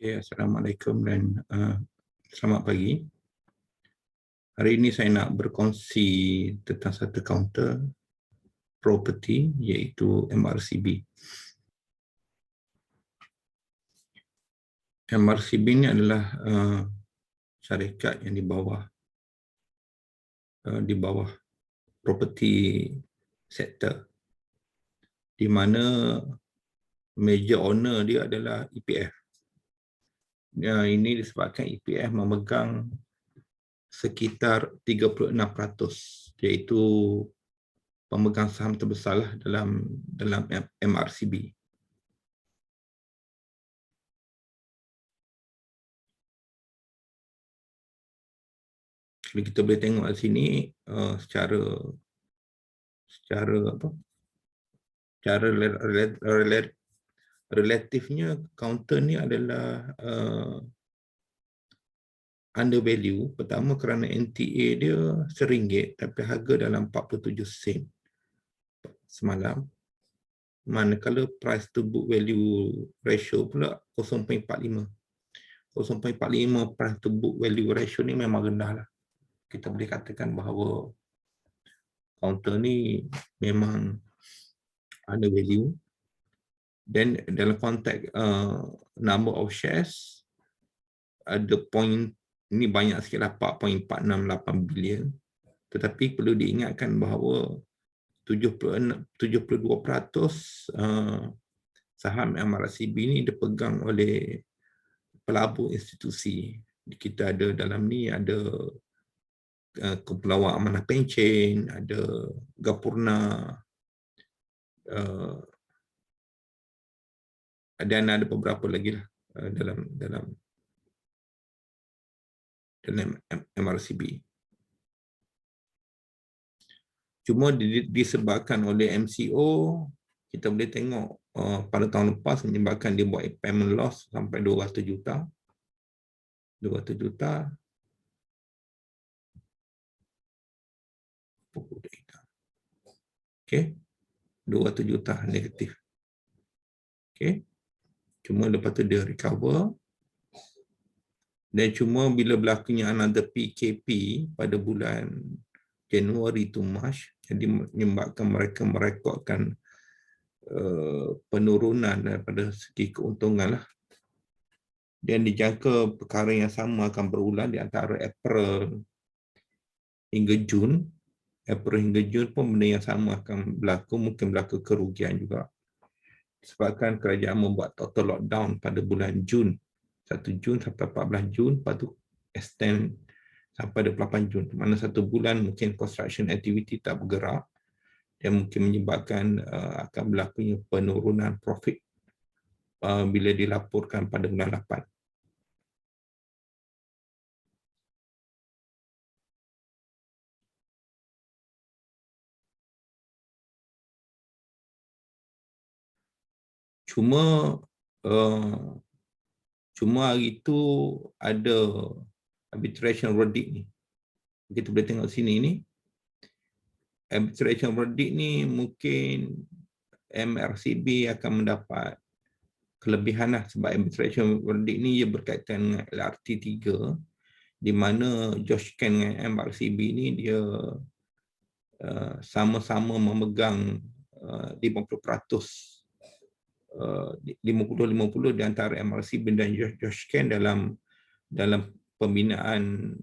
Okay, Assalamualaikum dan selamat pagi. Hari ini saya nak berkongsi tentang satu kaunter property iaitu MRCB. MRCB ini adalah syarikat yang di bawah property sektor, di mana major owner dia adalah EPF. Ini disebabkan EPF memegang sekitar 36%, iaitu pemegang saham terbesarlah dalam MRCB. Kalau kita boleh tengok di sini secara relatifnya counter ni adalah under value. Pertama kerana NTA dia RM1 tapi harga dalam 47 sen semalam. Manakala price to book value ratio pula 0.45. 0.45 price to book value ratio ni memang rendah lah. Kita boleh katakan bahawa counter ni memang under value. Dan dalam konteks number of shares, ada point ni banyak sikit lah, 4.468 bilion. Tetapi perlu diingatkan bahawa 72% saham MRCB ni dipegang oleh pelabur institusi. Kita ada dalam ni ada Kepulauan Amanah Pencen, ada Gapurna, dan ada beberapa lagi lah dalam MRCB. Cuma disebabkan oleh MCO, kita boleh tengok pada tahun lepas menyebabkan dia buat impairment loss sampai 200 juta. 200 juta. Okey. 200 juta negatif. Okey. Cuma lepas tu dia recover. Dan cuma bila berlakunya another PKP pada bulan Januari to March, jadi menyebabkan mereka merekodkan penurunan daripada segi keuntungan lah. Dan dijangka perkara yang sama akan berulang di antara April hingga Jun. April hingga Jun pun benda yang sama akan berlaku, mungkin berlaku kerugian juga. Sebabkan kerajaan membuat total lockdown pada bulan Jun, 1 Jun sampai 14 Jun, lepas tu extend sampai 28 Jun. Mana satu bulan mungkin construction activity tak bergerak dan mungkin menyebabkan akan berlakunya penurunan profit bila dilaporkan pada bulan 8. Cuma hari itu ada arbitration verdict ni. Kita boleh tengok sini ni. Arbitration verdict ni mungkin MRCB akan mendapat kelebihan lah, sebab arbitration verdict ni ia berkaitan dengan LRT 3, di mana Joshcan dengan MRCB ni dia sama-sama memegang 50%. 50-50 di antara MRCB dan Joshcan dalam pembinaan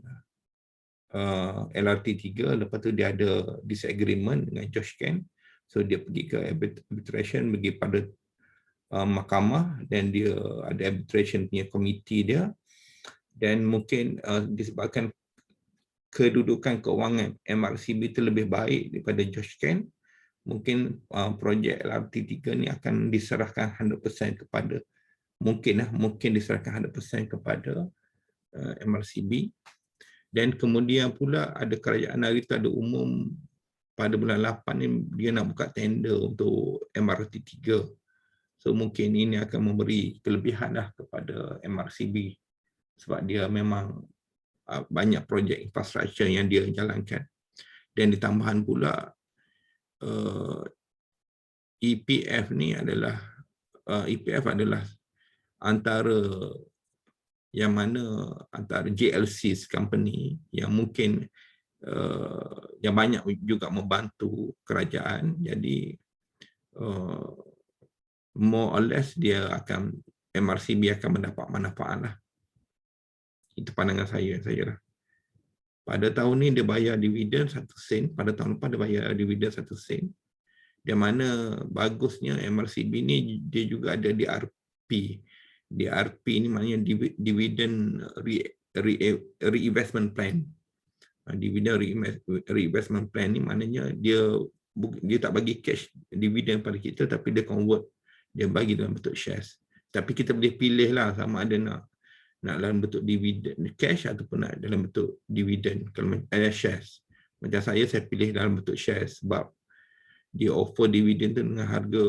LRT 3. Lepas tu dia ada disagreement dengan Joshcan, so dia pergi ke arbitration, pergi pada mahkamah, dan dia ada arbitration punya komiti dia. Dan mungkin disebabkan kedudukan keuangan MRCB itu lebih baik daripada Joshcan, mungkin projek LRT 3 ni akan diserahkan 100% kepada, mungkin diserahkan 100% kepada MRCB. Dan kemudian pula ada kerajaan Harita Umum pada bulan 8 ni, dia nak buka tender untuk MRT 3. So mungkin ini akan memberi kelebihan lah kepada MRCB, sebab dia memang banyak projek infrastruktur yang dia jalankan. Dan ditambahan pula EPF adalah antara yang mana antara JLC company yang mungkin yang banyak juga membantu kerajaan, jadi more or less dia akan, MRCB akan mendapat manfaat lah. Itu pandangan saya lah. Pada tahun ni dia bayar dividen 1 sen, pada tahun lepas dia bayar dividen 1 sen. Yang mana bagusnya MRCB ni dia juga ada DRP. DRP ni maknanya Dividend Reinvestment Plan. Dividend Reinvestment Plan ni maknanya dia tak bagi cash dividen pada kita, tapi dia convert, dia bagi dalam bentuk shares. Tapi kita boleh pilih lah sama ada nak dalam bentuk dividen cash ataupun nak dalam bentuk dividen. Kalau shares, macam saya pilih dalam bentuk shares sebab dia offer dividen tu dengan harga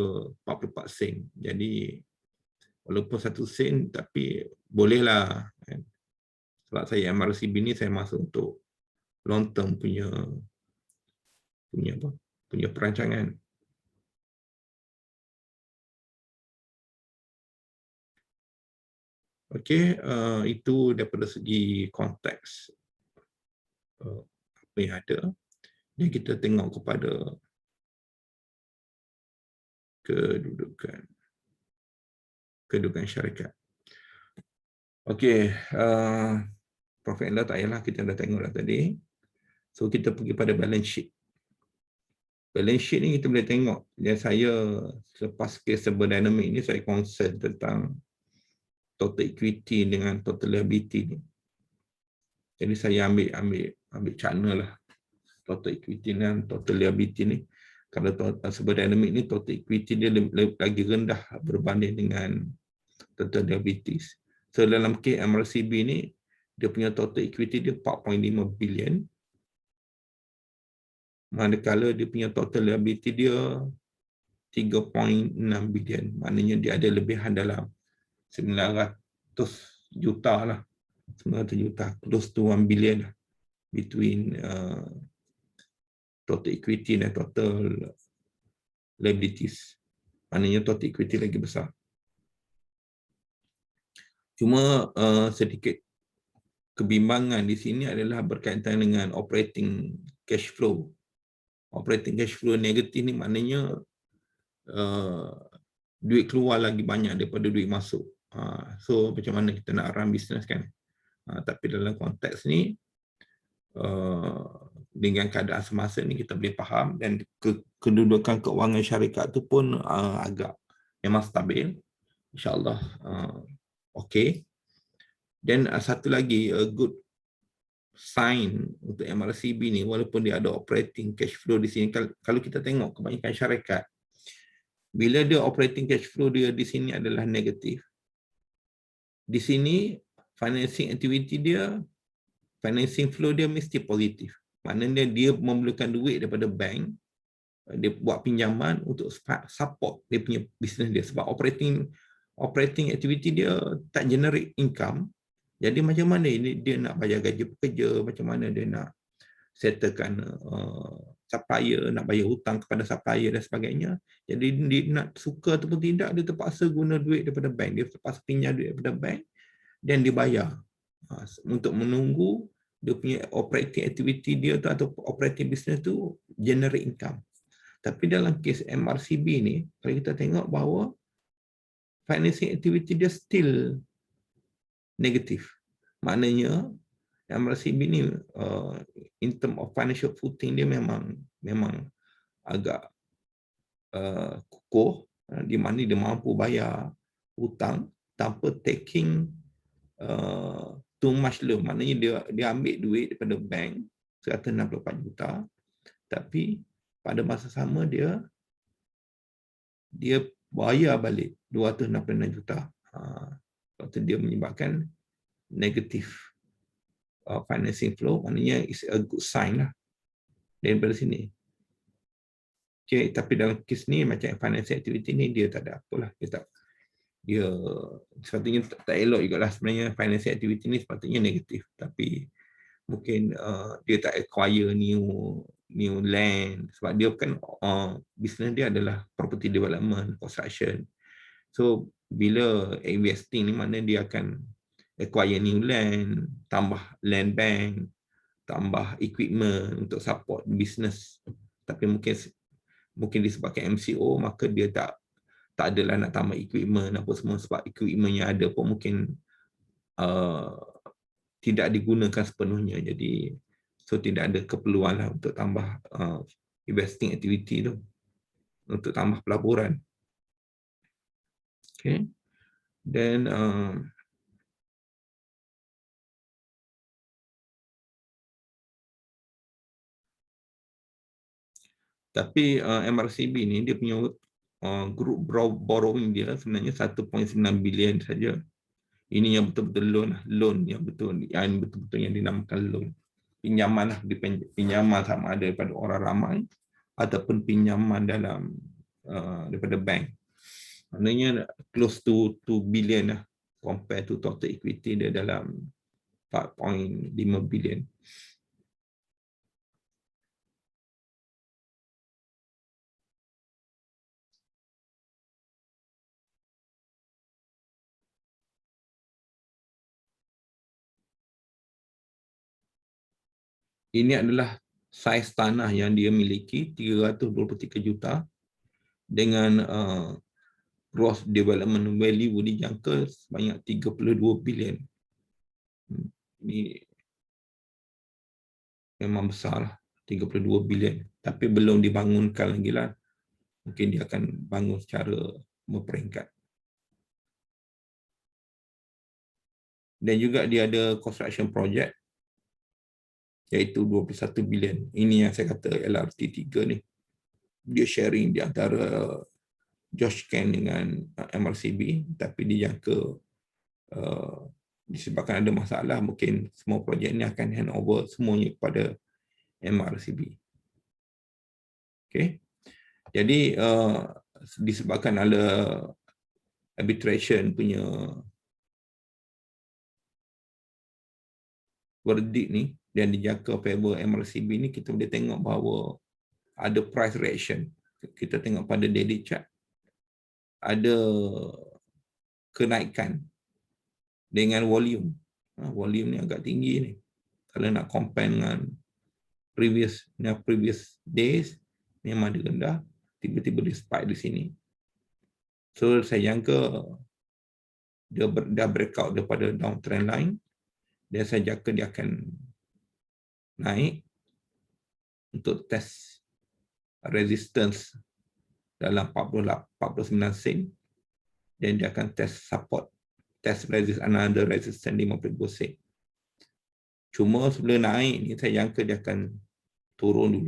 44 sen. Jadi walaupun 1 sen tapi bolehlah kan. Sebab saya MRCB ni saya masuk untuk long term punya perancangan. Okey, itu daripada segi konteks apa yang ada. Dan kita tengok kepada kedudukan syarikat. Okey, profit and loss tak payahlah, kita dah tengok dah tadi. So kita pergi pada balance sheet. Balance sheet ni kita boleh tengok. Dan saya selepas kes Cyberdynamic ni saya concern tentang total equity dengan total liability ni. Jadi saya ambil channel lah total equity dan total liability ni. Kalau Cyberdynamic ni total equity dia lagi rendah berbanding dengan total liabilities. So dalam kes MRCB ni dia punya total equity dia 4.5 bilion. Manakala dia punya total liability dia 3.6 bilion. Maknanya dia ada lebihan dalam 900 juta lah. 900 juta, close to 1 billion lah. Between total equity dan total liabilities. Maknanya total equity lagi besar. Cuma sedikit kebimbangan di sini adalah berkaitan dengan operating cash flow. Operating cash flow negatif ni maknanya duit keluar lagi banyak daripada duit masuk. So macam mana kita nak run business kan? Tapi dalam konteks ni dengan keadaan semasa ni kita boleh faham, dan kedudukan keuangan syarikat tu pun agak memang stabil, insyaAllah okey. Dan satu lagi good sign untuk MRCB ni, walaupun dia ada operating cash flow di sini, kalau kita tengok kebanyakan syarikat bila dia operating cash flow dia di sini adalah negatif, di sini financing activity dia, financing flow dia mesti positif. Maknanya dia memerlukan duit daripada bank, dia buat pinjaman untuk support dia punya bisnes dia, sebab operating activity dia tak generate income. Jadi macam mana dia nak bayar gaji pekerja, macam mana dia nak settlekan supplier, nak bayar hutang kepada supplier dan sebagainya. Jadi dia nak suka ataupun tidak, dia terpaksa guna duit daripada bank, dia terpaksa pinjam duit daripada bank dan dibayar untuk menunggu dia punya operating activity dia tu atau operating business tu generate income. Tapi dalam kes MRCB ni, kalau kita tengok bahawa financing activity dia still negatif. Maknanya MRCB ni in term of financial footing dia memang agak kukuh, di mana dia mampu bayar hutang tanpa taking too much loan. Maknanya dia ambil duit daripada bank 164 juta, tapi pada masa sama dia bayar balik 266 juta. Waktu dia menyebabkan negatif financing flow, maknanya is a good sign lah daripada sini. Okay, tapi dalam kes ni macam financing activity ni dia tak ada apalah, dia sepatutnya tak elok juga lah sebenarnya. Financing activity ni sepatutnya negatif, tapi mungkin dia tak acquire new land sebab dia kan business dia adalah property development, construction. So bila investing ni mana dia akan acquire new land, tambah land bank, tambah equipment untuk support business. Tapi mungkin disebabkan MCO, maka dia tak adalah nak tambah equipment apa semua, sebab equipment yang ada pun mungkin tidak digunakan sepenuhnya. Jadi tidak ada keperluan lah untuk tambah investing activity tu, untuk tambah pelaburan. Okay. Then tapi MRCB ni dia punya group borrowing dia sebenarnya 1.9 bilion saja. Ini yang betul-betul loan yang betul-betul yang dinamakan loan. Pinjaman lah, pinjaman sama ada daripada orang ramai ataupun pinjaman dalam daripada bank. Maknanya close to 2 billion lah compare to total equity dia dalam 4.5 billion. Ini adalah saiz tanah yang dia miliki, 323 juta dengan gross development value dijangka sebanyak 32 bilion. Ini memang besar lah, 32 bilion. Tapi belum dibangunkan lagi lah. Mungkin dia akan bangun secara berperingkat. Dan juga dia ada construction project iaitu 21 bilion. Ini yang saya kata LRT 3 ni. Dia sharing di antara Joshcan dengan MRCB, tapi dijangka disebabkan ada masalah, mungkin semua projek ni akan hand over semuanya kepada MRCB. Okay. Jadi disebabkan ada arbitration punya verdict ni dan dijangka favor MRCB ni, kita boleh tengok bahawa ada price reaction. Kita tengok pada daily chart ada kenaikan dengan volume. Volume ni agak tinggi ni. Kalau nak compare dengan previous days, memang dia rendah, tiba-tiba dia spike di sini. So saya jangka dia dah breakout daripada downtrend line, dan saya jangka dia akan naik untuk test resistance dalam 49 sen, dan dia akan test support, test another resistance 52 sen. Cuma sebelum naik ni saya jangka dia akan turun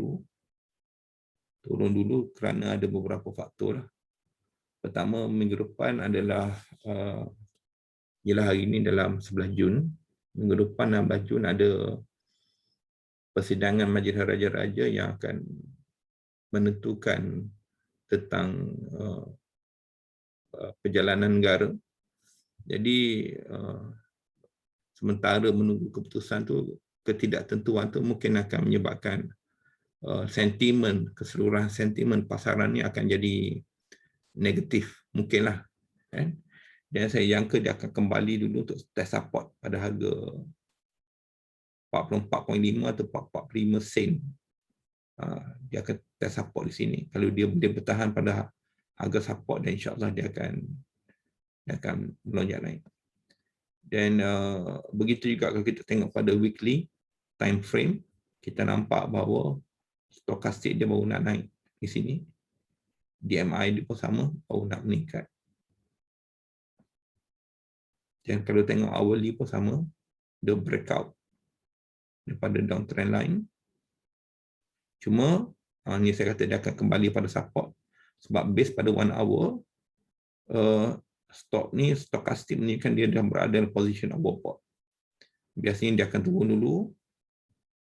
dulu kerana ada beberapa faktor lah. Pertama, minggu depan adalah ialah hari ini dalam 11 Jun. Minggu depan 16 Jun ada persidangan Majlis Raja-Raja yang akan menentukan tentang perjalanan negara. Jadi sementara menunggu keputusan tu, ketidaktentuan tu mungkin akan menyebabkan sentimen, keseluruhan sentimen pasaran ni akan jadi negatif, mungkinlah. Dan saya jangka dia akan kembali dulu untuk test support pada harga 44.5 atau 45 sen. Dia akan test support di sini. Kalau dia bertahan pada harga support, dan insyaAllah dia akan melonjak naik. Dan begitu juga kalau kita tengok pada weekly time frame, kita nampak bahawa stokastik dia baru nak naik di sini. DMI dia pun sama, baru nak meningkat. Dan kalau tengok hourly pun sama, dia breakout daripada downtrend line. Cuma ni saya kata dia akan kembali pada support, sebab base pada 1 hour stokastik ni kan dia dah berada dalam position overbought. Biasanya dia akan turun dulu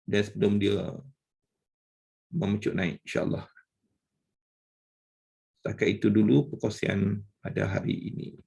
dan sebelum dia memuncak naik, insyaAllah. Setakat itu dulu perkongsian pada hari ini.